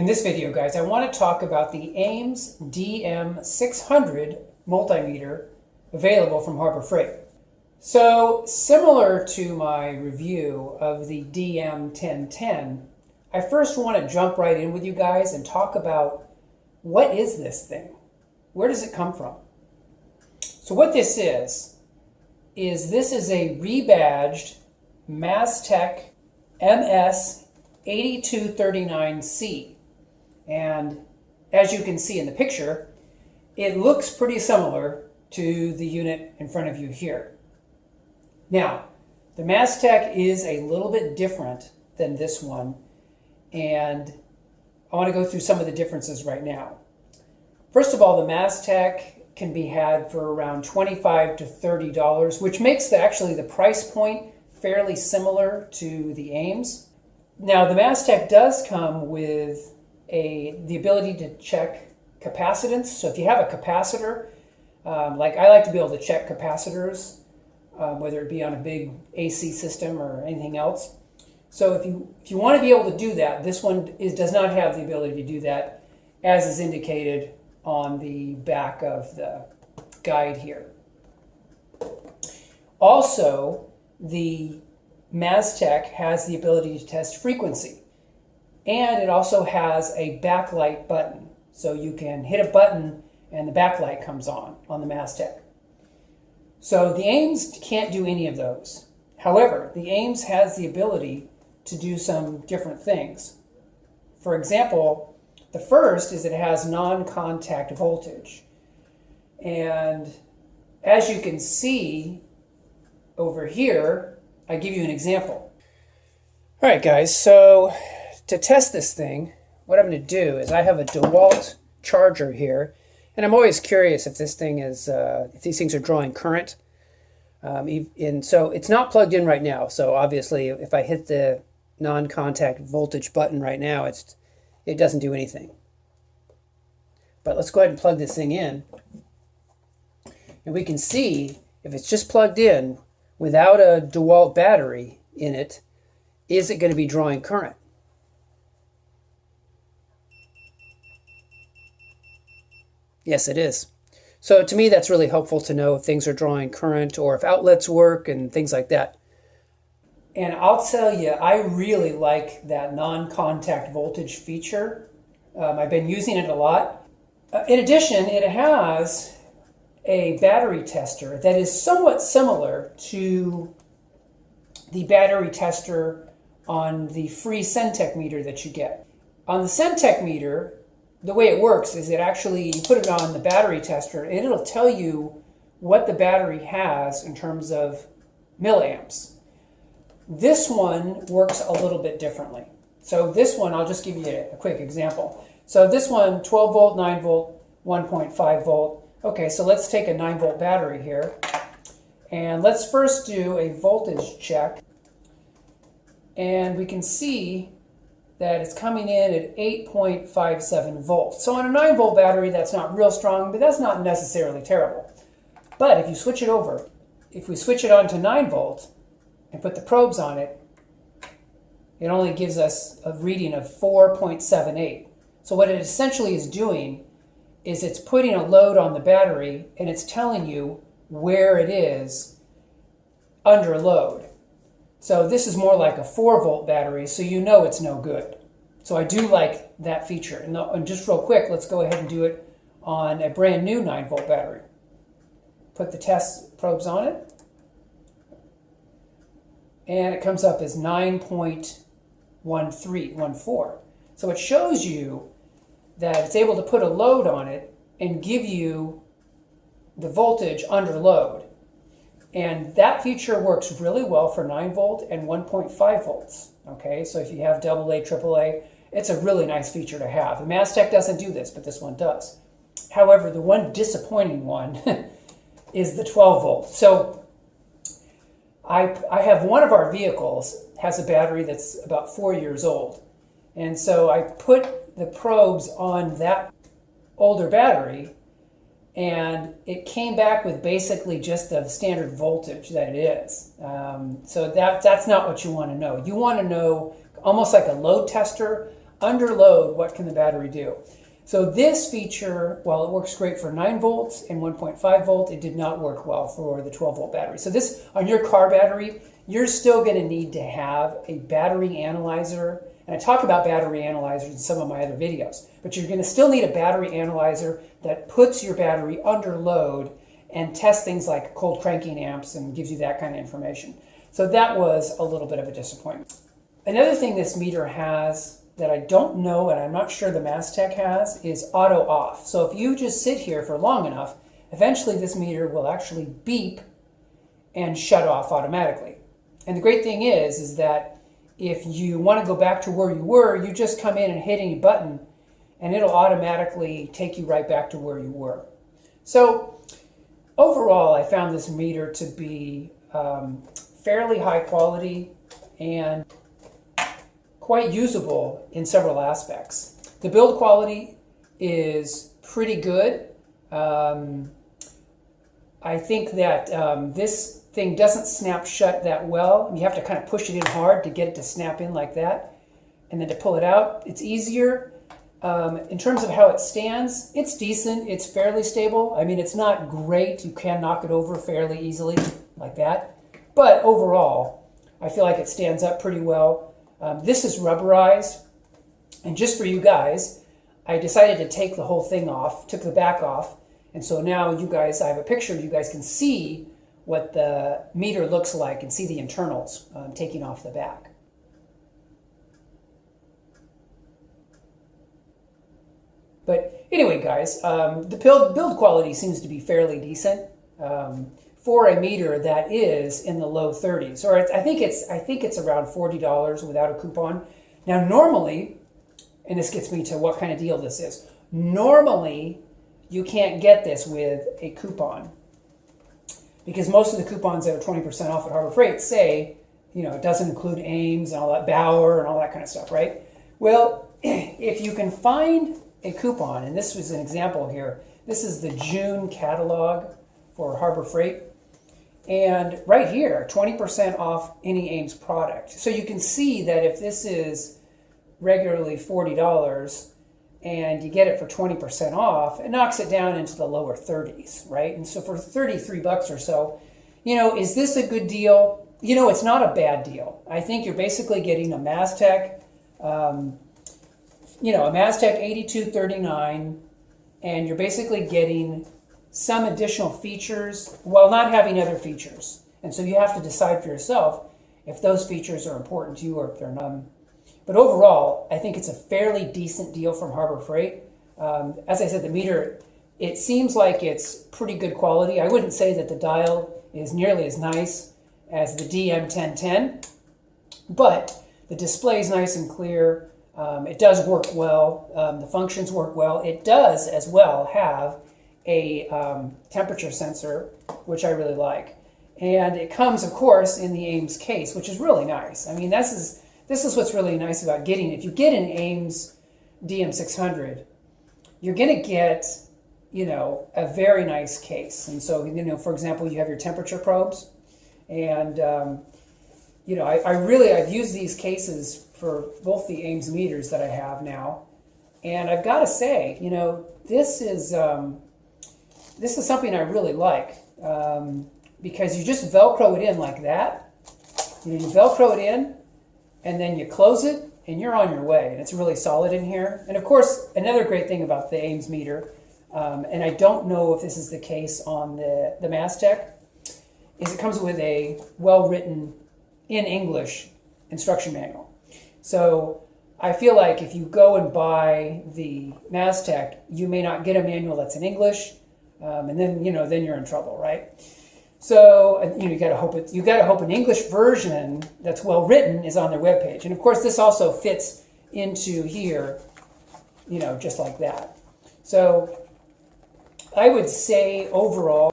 In this video, guys, I want to talk about the AMES DM600 Multimeter available from Harbor Freight. So, similar to my review of the DM1010, I first want to jump right in with you guys and talk about what is this thing? Where does it come from? So what this is this is a rebadged Mastech AMES 8239C. And as you can see in the picture, it looks pretty similar to the unit in front of you here. Now, the Mastech is a little bit different than this one, and I want to go through some of the differences right now. First of all, the Mastech can be had for around $25 to $30, which makes actually the price point fairly similar to the AMES. Now, the Mastech does come with the ability to check capacitance. So if you have a capacitor, like I like to be able to check capacitors, whether it be on a big AC system or anything else. So if you want to be able to do that, this one does not have the ability to do that, as is indicated on the back of the guide here. Also, the Mastech has the ability to test frequency, and it also has a backlight button. So you can hit a button and the backlight comes on the Mastech. So the AMES can't do any of those. However, the AMES has the ability to do some different things. For example, the first is it has non-contact voltage. And as you can see over here, I give you an example. All right, guys, so to test this thing, what I'm going to do is I have a DeWalt charger here, and I'm always curious if this thing is, if these things are drawing current. And so it's not plugged in right now. So obviously, if I hit the non-contact voltage button right now, it doesn't do anything. But let's go ahead and plug this thing in. And we can see if it's just plugged in without a DeWalt battery in it, is it going to be drawing current? Yes, it is. So to me, that's really helpful to know if things are drawing current or if outlets work and things like that. And I'll tell you, I really like that non-contact voltage feature. I've been using it a lot. In addition, it has a battery tester that is somewhat similar to the battery tester on the free Centech meter that you get. On the Centech meter, the way it works is you put it on the battery tester and it'll tell you what the battery has in terms of milliamps. This one works a little bit differently. So this one, I'll just give you a quick example. So this one, 12 volt, 9 volt, 1.5 volt. Okay, so let's take a 9 volt battery here. And let's first do a voltage check. And we can see that it's coming in at 8.57 volts. So on a 9 volt battery, that's not real strong, but that's not necessarily terrible. But if you switch it over, if we switch it on to 9 volt, and put the probes on it, it only gives us a reading of 4.78. So what it essentially is doing is it's putting a load on the battery and it's telling you where it is under load. So this is more like a 4 volt battery, so you know it's no good. So I do like that feature. And just real quick, let's go ahead and do it on a brand new 9 volt battery. Put the test probes on it. And it comes up as 9.1314. So it shows you that it's able to put a load on it and give you the voltage under load. And that feature works really well for 9 volt and 1.5 volts. Okay, so if you have AA, AAA, it's a really nice feature to have. The Mastech doesn't do this, but this one does. However, the one disappointing one is the 12 volt. So I have one of our vehicles has a battery that's about 4 years old. And so I put the probes on that older battery and it came back with basically just the standard voltage that it is. So that's not what you want to know. You want to know, almost like a load tester, under load, what can the battery do? So this feature, while it works great for 9 volts and 1.5 volt, it did not work well for the 12 volt battery. So this, on your car battery, you're still going to need to have a battery analyzer. And I talk about battery analyzers in some of my other videos, but you're going to still need a battery analyzer that puts your battery under load and tests things like cold cranking amps and gives you that kind of information. So that was a little bit of a disappointment. Another thing this meter has that I don't know, and I'm not sure the Mastech has, is auto off. So if you just sit here for long enough, eventually this meter will actually beep and shut off automatically. And the great thing is that if you want to go back to where you were, you just come in and hit any button and it'll automatically take you right back to where you were. So overall, I found this meter to be fairly high quality and quite usable in several aspects. The build quality is pretty good. I think that this thing doesn't snap shut that well. You have to kind of push it in hard to get it to snap in like that. And then to pull it out, it's easier. In terms of how it stands, it's decent. It's fairly stable. I mean, it's not great. You can knock it over fairly easily like that. But overall, I feel like it stands up pretty well. This is rubberized. And just for you guys, I decided to take the whole thing off, took the back off. And so now you guys, I have a picture, you guys can see what the meter looks like and see the internals taking off the back. But anyway, guys, the build quality seems to be fairly decent for a meter that is in the low 30s, or I think it's around $40 without a coupon. Now, normally, and this gets me to what kind of deal this is. Normally, you can't get this with a coupon because most of the coupons that are 20% off at Harbor Freight say, you know, it doesn't include AMES and all that, Bauer and all that kind of stuff, right? Well, if you can find a coupon, and this was an example here. This is the June catalog for Harbor Freight. And right here, 20% off any AMES product. So you can see that if this is regularly $40 and you get it for 20% off, it knocks it down into the lower 30s, right? And so for 33 bucks or so, you know, is this a good deal? You know, it's not a bad deal. I think you're basically getting a Mastech, you know, a Mastech 8239, and you're basically getting some additional features while not having other features. And so you have to decide for yourself if those features are important to you or if they're not. But overall, I think it's a fairly decent deal from Harbor Freight. As I said, the meter, it seems like it's pretty good quality. I wouldn't say that the dial is nearly as nice as the DM1010, but the display is nice and clear. It does work well. The functions work well. It does as well have a temperature sensor, which I really like. And it comes, of course, in the AMES case, which is really nice. I mean, this is what's really nice about getting, if you get an AMES DM600, you're going to get, you know, a very nice case. And so, you know, for example, you have your temperature probes. And, you know, I've used these cases for both the AMES meters that I have now. And I've got to say, you know, this is something I really like because you just Velcro it in like that. You know, you Velcro it in and then you close it and you're on your way. And it's really solid in here. And of course, another great thing about the AMES meter, and I don't know if this is the case on the Mastech, is it comes with a well-written in English instruction manual. So I feel like if you go and buy the Mastech, you may not get a manual that's in English. And then, you know, then you're in trouble, right? So, you know, you got to hope an English version that's well written is on their webpage. And of course, this also fits into here, you know, just like that. So, I would say overall,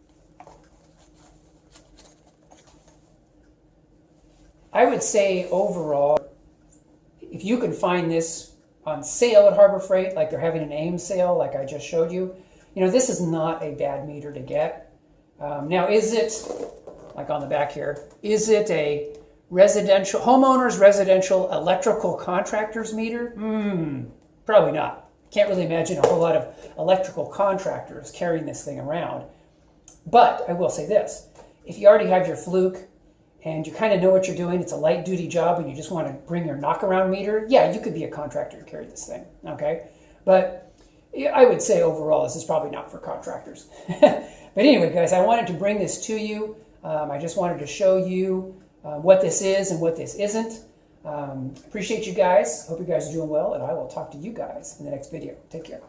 if you can find this on sale at Harbor Freight, like they're having an AMES sale, like I just showed you, you know, this is not a bad meter to get. Now, is it, like on the back here, is it a Residential, homeowners, residential, electrical contractors meter? Probably not. Can't really imagine a whole lot of electrical contractors carrying this thing around. But I will say this, if you already have your Fluke and you kind of know what you're doing, it's a light duty job and you just want to bring your knockaround meter, yeah, you could be a contractor to carry this thing, okay? But I would say overall, this is probably not for contractors. But anyway, guys, I wanted to bring this to you. I just wanted to show you what this is and what this isn't. Appreciate you guys. Hope you guys are doing well, and I will talk to you guys in the next video. Take care.